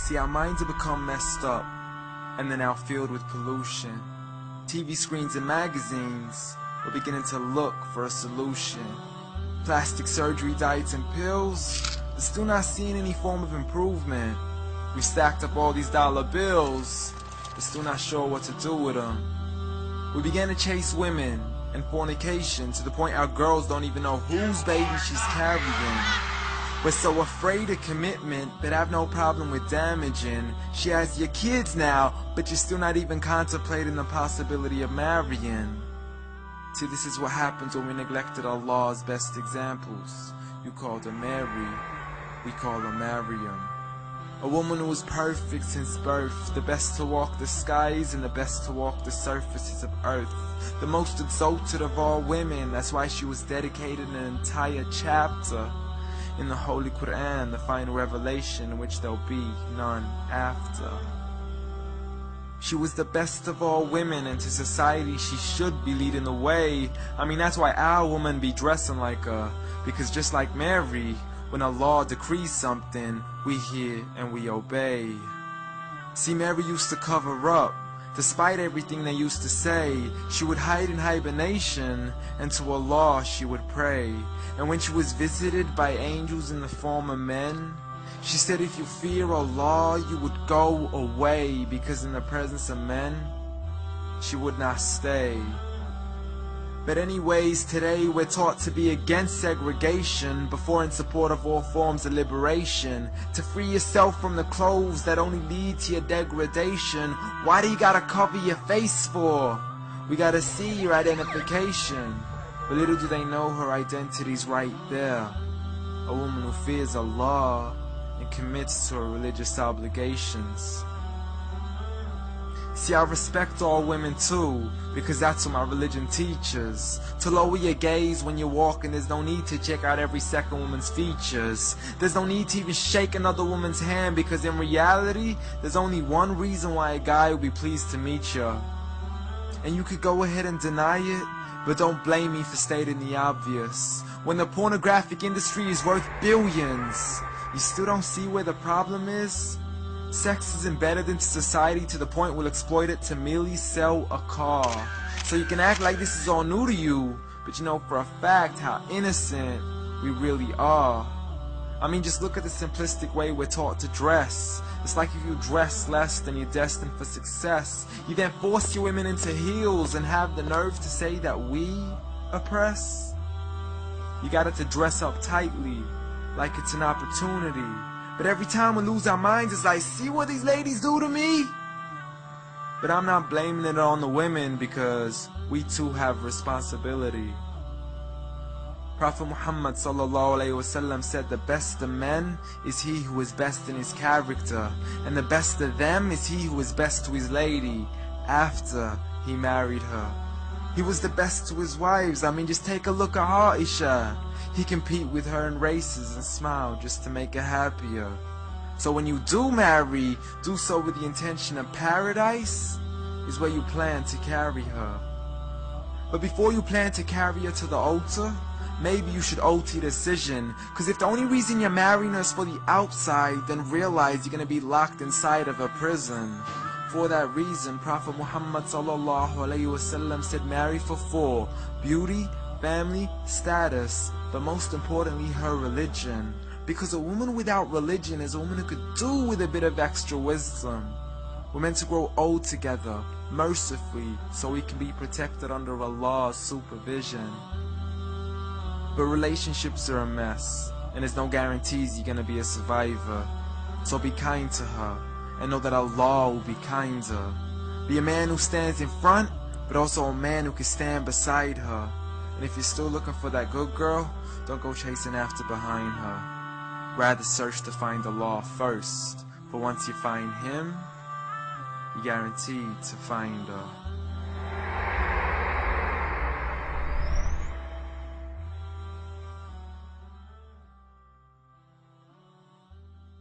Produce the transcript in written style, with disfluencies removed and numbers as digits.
See, our minds have become messed up, and they're now filled with pollution. TV screens and magazines, we're beginning to look for a solution. Plastic surgery, diets, and pills, but still not seeing any form of improvement. We stacked up all these dollar bills, but still not sure what to do with them. We began to chase women and fornication to the point our girls don't even know whose baby she's carrying. We're so afraid of commitment that I have no problem with damaging. She has your kids now, but you're still not even contemplating the possibility of marrying. See, this is what happens when we neglected Allah's best examples. You called her Mary, we call her Maryam. A woman who was perfect since birth, the best to walk the skies and the best to walk the surfaces of earth. The most exalted of all women, that's why she was dedicated an entire chapter in the Holy Quran, the final revelation in which there'll be none after. She was the best of all women, and to society she should be leading the way. I mean, that's why our women be dressing like her, because just like Mary, when Allah decrees something, we hear and we obey. See, Mary used to cover up. Despite everything they used to say, she would hide in hibernation, and to Allah she would pray. And when she was visited by angels in the form of men, she said, if you fear Allah, you would go away, because in the presence of men, she would not stay. But anyways, today we're taught to be against segregation, before in support of all forms of liberation. To free yourself from the clothes that only lead to your degradation. Why do you gotta cover your face for? We gotta see your identification. But little do they know her identity's right there. A woman who fears Allah and commits to her religious obligations. See, I respect all women too, because that's what my religion teaches. To lower your gaze when you're walking, there's no need to check out every second woman's features. There's no need to even shake another woman's hand, because in reality, there's only one reason why a guy would be pleased to meet you. And you could go ahead and deny it, but don't blame me for stating the obvious. When the pornographic industry is worth billions, you still don't see where the problem is? Sex is embedded into society to the point we'll exploit it to merely sell a car. So you can act like this is all new to you, but you know for a fact how innocent we really are. I mean, just look at the simplistic way we're taught to dress. It's like if you dress less, then you're destined for success. You then force your women into heels and have the nerve to say that we oppress. You got it to dress up tightly, like it's an opportunity. But every time we lose our minds, it's like, see what these ladies do to me? But I'm not blaming it on the women, because we too have responsibility. Prophet Muhammad ﷺ said, the best of men is he who is best in his character, and the best of them is he who is best to his lady after he married her. He was the best to his wives. I mean, just take a look at Aisha. He compete with her in races and smile just to make her happier. So when you do marry, do so with the intention of paradise is where you plan to carry her. But before you plan to carry her to the altar, maybe you should alter your decision. Because if the only reason you're marrying her is for the outside, then realize you're going to be locked inside of a prison. For that reason, Prophet Muhammad ﷺ said, marry for 4: beauty, family, status, but most importantly, her religion. Because a woman without religion is a woman who could do with a bit of extra wisdom. We're meant to grow old together, mercifully, so we can be protected under Allah's supervision. But relationships are a mess, and there's no guarantees you're gonna be a survivor. So be kind to her, and know that Allah will be kinder. Be a man who stands in front, but also a man who can stand beside her. And if you're still looking for that good girl, don't go chasing after behind her. Rather search to find Allah first, for once you find Him, you're guaranteed to find her.